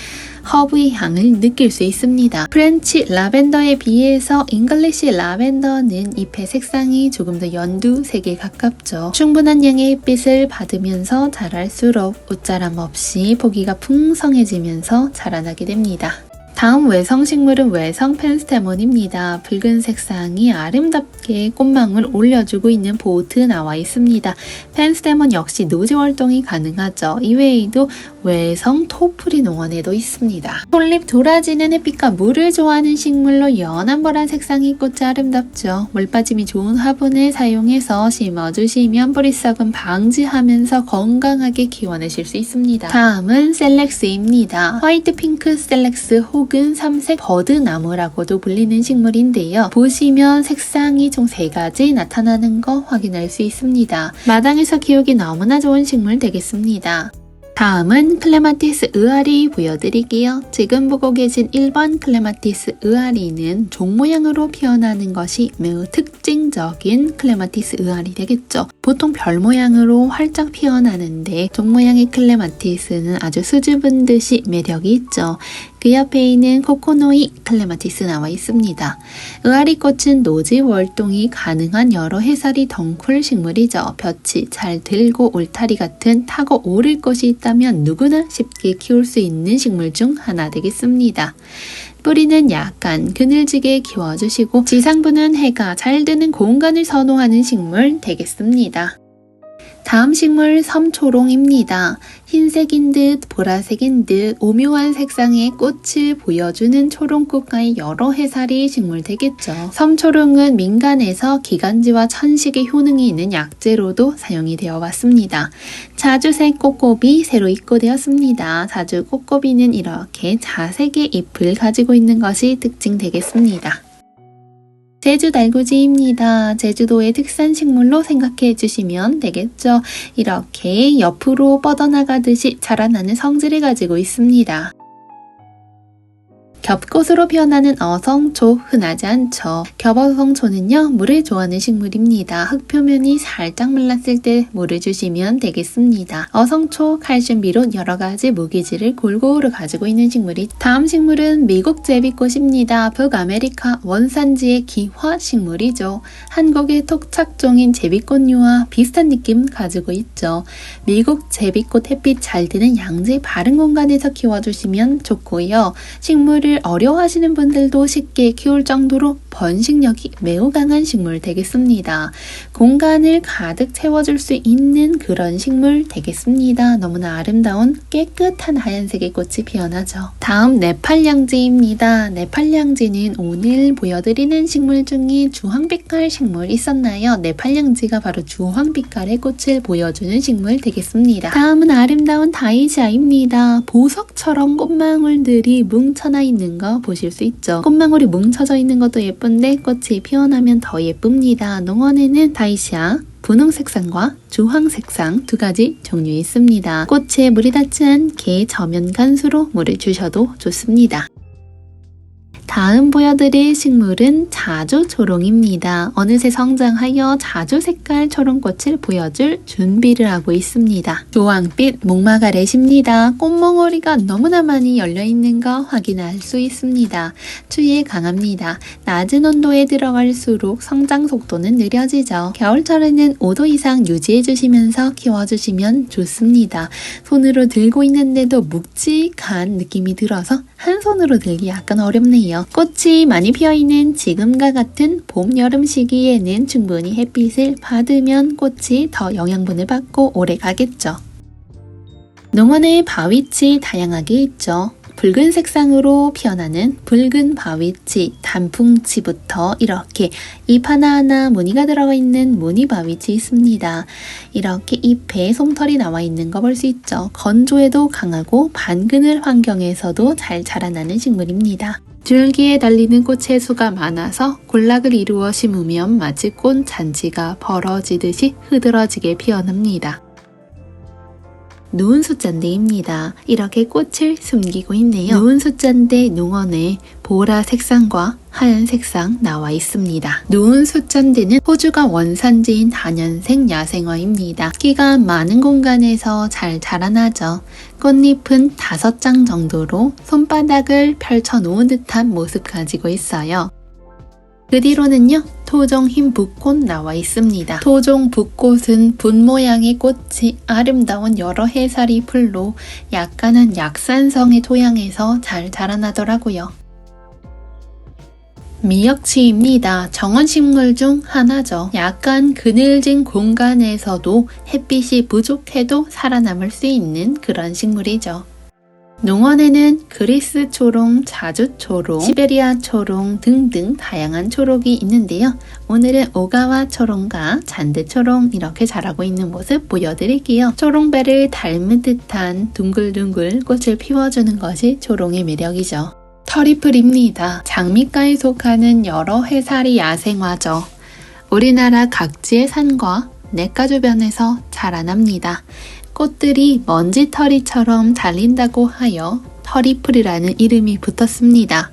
허브의 향을 느낄 수 있습니다. 프렌치 라벤더에 비해서 잉글리시 라벤더는 잎의 색상이 조금 더 연두색에 가깝죠. 충분한 양의 햇빛을 받으면서 자랄수록 옷자람 없이 보기가 풍성해지면서 자라나게 됩니다. 다음 외성식물은 외성 펜스테몬입니다. 붉은 색상이 아름답게 꽃망울 올려주고 있는 보트 나와 있습니다. 펜스테몬 역시 노지 활동이 가능하죠. 이외에도 외성 토프리 농원에도 있습니다. 톨립 도라지는 햇빛과 물을 좋아하는 식물로 연한 보라 색상의 꽃이 아름답죠. 물 빠짐이 좋은 화분에 사용해서 심어주시면 뿌리썩음 방지하면서 건강하게 키워내실 수 있습니다. 다음은 셀렉스입니다. 화이트 핑크 셀렉스 혹은 삼색 버드나무라고도 불리는 식물인데요. 보시면 색상이 총 3가지 나타나는 거 확인할 수 있습니다. 마당에서 키우기 너무나 좋은 식물 되겠습니다. 다음은 클레마티스 의아리 보여드릴게요. 지금 보고 계신 1번 클레마티스 의아리는 종 모양으로 피어나는 것이 매우 특징적인 클레마티스 의아리 되겠죠. 보통 별 모양으로 활짝 피어나는데 종 모양의 클레마티스는 아주 수줍은 듯이 매력이 있죠. 그 옆에는 코코노이 클레마티스 나와 있습니다. 의아리꽃은 노지 월동이 가능한 여러 해살이 덩쿨 식물이죠. 볕이 잘 들고 울타리 같은 타고 오를 곳이 있다면 누구나 쉽게 키울 수 있는 식물 중 하나 되겠습니다. 뿌리는 약간 그늘지게 키워주시고 지상부는 해가 잘 드는 공간을 선호하는 식물 되겠습니다. 다음 식물 섬초롱입니다. 흰색인 듯 보라색인 듯 오묘한 색상의 꽃을 보여주는 초롱꽃과의 여러 해살이 식물 되겠죠. 섬초롱은 민간에서 기관지와 천식의 효능이 있는 약재로도 사용이 되어 왔습니다. 자주색 꽃곱이 새로 입고되었습니다. 자주 꽃곱이는 이렇게 자색의 잎을 가지고 있는 것이 특징 되겠습니다. 제주 달구지입니다. 제주도의 특산 식물로 생각해 주시면 되겠죠. 이렇게 옆으로 뻗어나가듯이 자라나는 성질을 가지고 있습니다. 겹꽃으로 피어나는 어성초 흔하지 않죠. 겹어성초는요, 물을 좋아하는 식물입니다. 흙 표면이 살짝 말랐을 때 물을 주시면 되겠습니다. 어성초, 칼슘 비롯 여러가지 무기질을 골고루 가지고 있는 식물이 다음 식물은 미국 제비꽃입니다. 북아메리카 원산지의 기화 식물이죠. 한국의 토착종인 제비꽃류와 비슷한 느낌 가지고 있죠. 미국 제비꽃 햇빛 잘 드는 양지 바른 공간에서 키워주시면 좋고요. 식물을 어려워하시는 분들도 쉽게 키울 정도로 번식력이 매우 강한 식물 되겠습니다. 공간을 가득 채워줄 수 있는 그런 식물 되겠습니다. 너무나 아름다운 깨끗한 하얀색의 꽃이 피어나죠. 다음 네팔양지입니다. 네팔양지는 오늘 보여드리는 식물 중에 주황빛깔 식물 있었나요? 네팔양지가 바로 주황빛깔의 꽃을 보여주는 식물 되겠습니다. 다음은 아름다운 다이지아입니다. 보석처럼 꽃망울들이 뭉쳐나 있는 거 보실 수 있죠. 꽃망울이 뭉쳐져 있는 것도 예쁜데 꽃이 피어나면 더 예쁩니다. 농원에는 다이시아 분홍 색상과 주황 색상 두 가지 종류 있습니다. 꽃에 물이 닿지 않게 저면 간수로 물을 주셔도 좋습니다. 다음 보여드릴 식물은 자주초롱입니다. 어느새 성장하여 자주 색깔 초롱꽃을 보여줄 준비를 하고 있습니다. 주황빛 목마가렛입니다. 꽃몽오리가 너무나 많이 열려있는 거 확인할 수 있습니다. 추위에 강합니다. 낮은 온도에 들어갈수록 성장 속도는 느려지죠. 겨울철에는 5도 이상 유지해주시면서 키워주시면 좋습니다. 손으로 들고 있는데도 묵직한 느낌이 들어서 한 손으로 들기 약간 어렵네요. 꽃이 많이 피어있는 지금과 같은 봄, 여름 시기에는 충분히 햇빛을 받으면 꽃이 더 영양분을 받고 오래 가겠죠. 농원의 바위치 다양하게 있죠. 붉은 색상으로 피어나는 붉은 바위치, 단풍치부터 이렇게 잎 하나하나 무늬가 들어가 있는 무늬 바위치 있습니다. 이렇게 잎에 솜털이 나와 있는 거 볼 수 있죠. 건조에도 강하고 반그늘 환경에서도 잘 자라나는 식물입니다. 줄기에 달리는 꽃의 수가 많아서 군락을 이루어 심으면 마치 꽃잔치가 벌어지듯이 흐드러지게 피어납니다. 누운 숫잔대입니다. 이렇게 꽃을 숨기고 있네요. 누운 숫잔대 농원에 보라 색상과 하얀 색상 나와 있습니다. 누운 숫잔대는 호주가 원산지인 다년생 야생화입니다. 끼가 많은 공간에서 잘 자라나죠. 꽃잎은 5장 정도로 손바닥을 펼쳐 놓은 듯한 모습 가지고 있어요. 그 뒤로는요, 토종 흰 붓꽃 나와 있습니다. 토종 붓꽃은 붓 모양의 꽃이 아름다운 여러 해살이 풀로 약간은 약산성의 토양에서 잘 자라나더라고요. 미역치입니다. 정원식물 중 하나죠. 약간 그늘진 공간에서도 햇빛이 부족해도 살아남을 수 있는 그런 식물이죠. 농원에는 그리스 초롱, 자주 초롱, 시베리아 초롱 등등 다양한 초록이 있는데요. 오늘은 오가와 초롱과 잔드 초롱 이렇게 자라고 있는 모습 보여드릴게요. 초롱배를 닮은 듯한 둥글둥글 꽃을 피워주는 것이 초롱의 매력이죠. 터리플입니다. 장미과에 속하는 여러 해살이 야생화죠. 우리나라 각지의 산과 냇가 주변에서 자라납니다. 꽃들이 먼지털이처럼 달린다고 하여 터리플이라는 이름이 붙었습니다.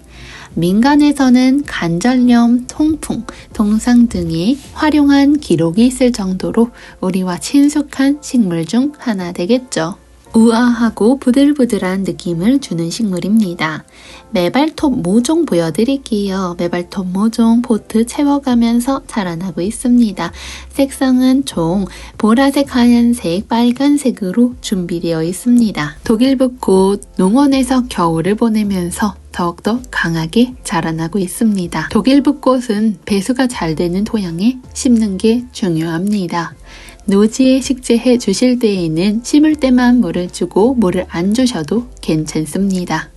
민간에서는 관절염, 통풍, 동상 등의 활용한 기록이 있을 정도로 우리와 친숙한 식물 중 하나 되겠죠. 우아하고 부들부들한 느낌을 주는 식물입니다. 메발톱 모종 보여드릴게요. 메발톱 모종 포트 채워가면서 자라나고 있습니다. 색상은 총 보라색, 하얀색, 빨간색으로 준비되어 있습니다. 독일붓꽃 농원에서 겨울을 보내면서 더욱더 강하게 자라나고 있습니다. 독일붓꽃은 배수가 잘 되는 토양에 심는 게 중요합니다. 노지에 식재해 주실 때에는 심을 때만 물을 주고 물을 안 주셔도 괜찮습니다.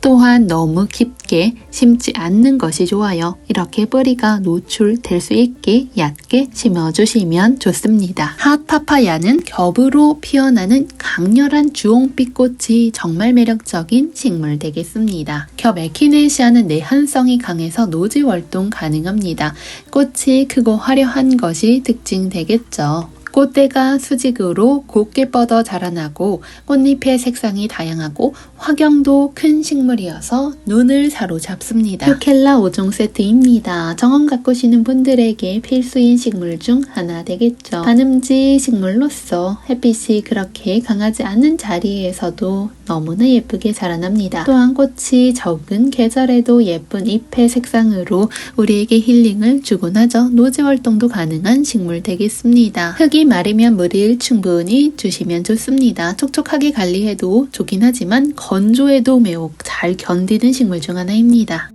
또한 너무 깊게 심지 않는 것이 좋아요. 이렇게 뿌리가 노출될 수 있게 얕게 심어주시면 좋습니다. 핫파파야는 겹으로 피어나는 강렬한 주홍빛 꽃이 정말 매력적인 식물 되겠습니다. 겹 에키네시아는 내한성이 강해서 노지 활동 가능합니다. 꽃이 크고 화려한 것이 특징되겠죠. 꽃대가 수직으로 곱게 뻗어 자라나고 꽃잎의 색상이 다양하고 화경도 큰 식물이어서 눈을 사로잡습니다. 퓨켈라 5종 세트입니다. 정원 가꾸시는 분들에게 필수인 식물 중 하나 되겠죠. 다듬지 식물로서 햇빛이 그렇게 강하지 않은 자리에서도 너무나 예쁘게 자라납니다. 또한 꽃이 적은 계절에도 예쁜 잎의 색상으로 우리에게 힐링을 주곤 하죠. 노지 활동도 가능한 식물 되겠습니다. 흙이 마르면 물을 충분히 주시면 좋습니다. 촉촉하게 관리해도 좋긴 하지만 건조에도 매우 잘 견디는 식물 중 하나입니다.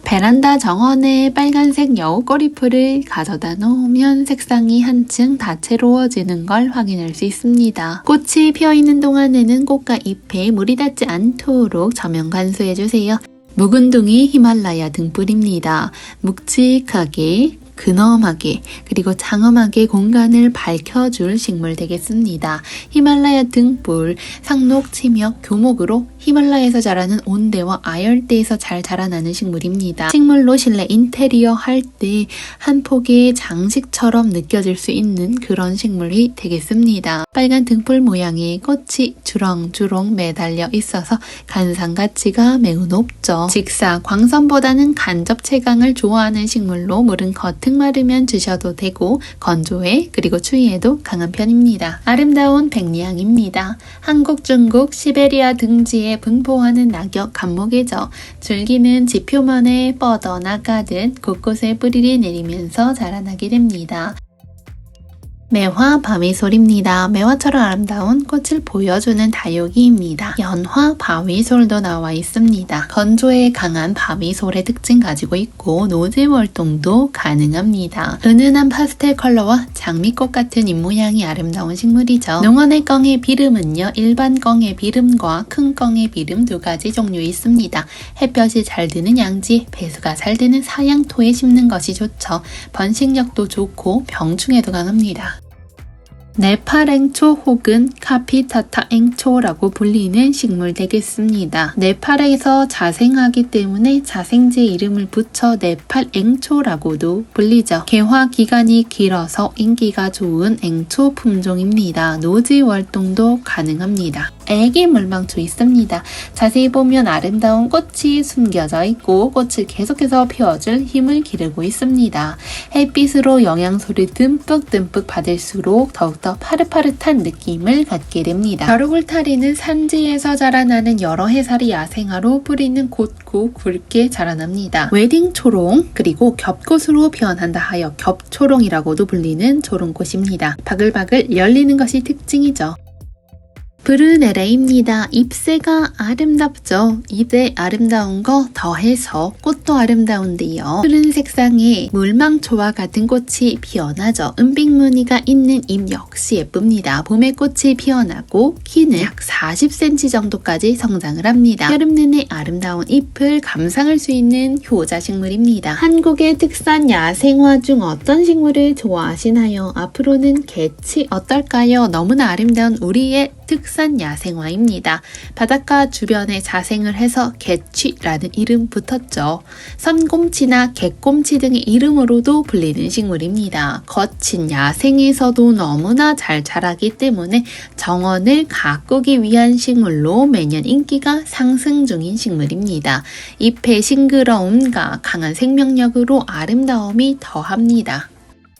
베란다 정원에 빨간색 여우 꼬리풀을 가져다 놓으면 색상이 한층 다채로워지는 걸 확인할 수 있습니다. 꽃이 피어있는 동안에는 꽃과 잎에 물이 닿지 않도록 저면 관수해주세요. 묵은둥이 히말라야 등불입니다. 묵직하게 근엄하게 그리고 장엄하게 공간을 밝혀줄 식물 되겠습니다. 히말라야 등불, 상록, 치명, 교목으로 히말라야에서 자라는 온대와 아열대에서 잘 자라나는 식물입니다. 식물로 실내 인테리어 할 때 한 폭의 장식처럼 느껴질 수 있는 그런 식물이 되겠습니다. 빨간 등불 모양의 꽃이 주렁주렁 매달려 있어서 관상 가치가 매우 높죠. 직사, 광선보다는 간접 채광을 좋아하는 식물로 물은 겉은 마르면 주셔도 되고 건조에 그리고 추위에도 강한 편입니다. 아름다운 백리향입니다. 한국, 중국, 시베리아 등지에 분포하는 낙엽 감목이죠. 줄기는 지표면에 뻗어나가듯 곳곳에 뿌리를 내리면서 자라나게 됩니다. 매화 바위솔입니다. 매화처럼 아름다운 꽃을 보여주는 다육이입니다. 연화 바위솔도 나와 있습니다. 건조에 강한 바위솔의 특징 가지고 있고 노지 활동도 가능합니다. 은은한 파스텔 컬러와 장미꽃 같은 잎모양이 아름다운 식물이죠. 농원의 껑의 비름은요, 일반 껑의 비름과 큰 껑의 비름 두 가지 종류 있습니다. 햇볕이 잘 드는 양지, 배수가 잘 되는 사양토에 심는 것이 좋죠. 번식력도 좋고 병충해도 강합니다. 네팔앵초 혹은 카피타타앵초라고 불리는 식물 되겠습니다. 네팔에서 자생하기 때문에 자생제 이름을 붙여 네팔앵초라고도 불리죠. 개화 기간이 길어서 인기가 좋은 앵초 품종입니다. 노지 활동도 가능합니다. 애기 물망초 있습니다. 자세히 보면 아름다운 꽃이 숨겨져 있고 꽃을 계속해서 피워줄 힘을 기르고 있습니다. 햇빛으로 영양소를 듬뿍 받을수록 더욱더 파릇파릇한 느낌을 갖게 됩니다. 벼룩울타리는 산지에서 자라나는 여러 해살이 야생화로 뿌리는 곧고 굵게 자라납니다. 웨딩초롱 그리고 겹꽃으로 피어난다 하여 겹초롱이라고도 불리는 초롱꽃입니다. 바글바글 열리는 것이 특징이죠. 브르네레입니다. 잎새가 아름답죠. 잎의 아름다운 거 더해서 꽃도 아름다운데요. 푸른 색상의 물망초와 같은 꽃이 피어나죠. 은빛 무늬가 있는 잎 역시 예쁩니다. 봄에 꽃이 피어나고 키는 약 40cm 정도까지 성장을 합니다. 여름 내내 아름다운 잎을 감상할 수 있는 효자 식물입니다. 한국의 특산 야생화 중 어떤 식물을 좋아하시나요? 앞으로는 개치 어떨까요? 너무나 아름다운 우리의 특산 야생화입니다. 바닷가 주변에 자생을 해서 개취라는 이름 붙었죠. 선곰치나 개꼼치 등의 이름으로도 불리는 식물입니다. 거친 야생에서도 너무나 잘 자라기 때문에 정원을 가꾸기 위한 식물로 매년 인기가 상승 중인 식물입니다. 잎의 싱그러움과 강한 생명력으로 아름다움이 더합니다.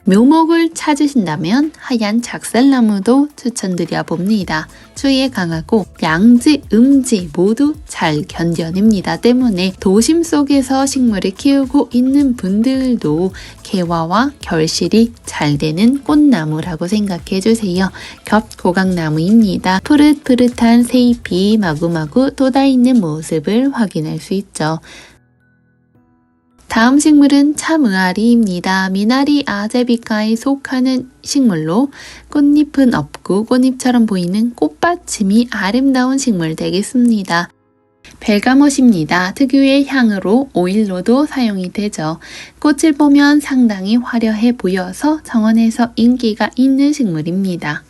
묘목을 찾으신다면 하얀 작살나무도 추천드려 봅니다. 추위에 강하고 양지, 음지 모두 잘 견뎌냅니다. 때문에 도심 속에서 식물을 키우고 있는 분들도 개화와 결실이 잘 되는 꽃나무라고 생각해 주세요. 겹고강나무입니다. 푸릇푸릇한 새잎이 마구마구 돋아있는 모습을 확인할 수 있죠. 다음 식물은 참의아리입니다. 미나리 아제비과에 속하는 식물로 꽃잎은 없고 꽃잎처럼 보이는 꽃받침이 아름다운 식물 되겠습니다. 벨가못입니다. 특유의 향으로 오일로도 사용이 되죠. 꽃을 보면 상당히 화려해 보여서 정원에서 인기가 있는 식물입니다.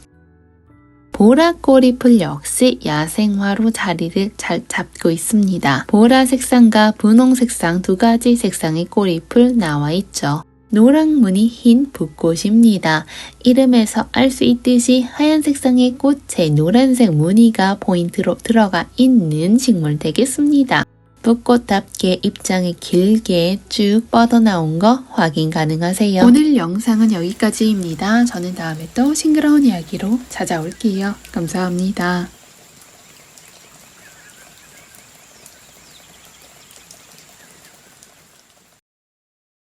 보라 꼬리풀 역시 야생화로 자리를 잘 잡고 있습니다. 보라 색상과 분홍 색상 두 가지 색상의 꼬리풀 나와 있죠. 노랑무늬 흰 붓꽃입니다. 이름에서 알 수 있듯이 하얀 색상의 꽃에 노란색 무늬가 포인트로 들어가 있는 식물 되겠습니다. 붓꽃답게 입장이 길게 쭉 뻗어나온 거 확인 가능하세요. 오늘 영상은 여기까지입니다. 저는 다음에 또 싱그러운 이야기로 찾아올게요. 감사합니다.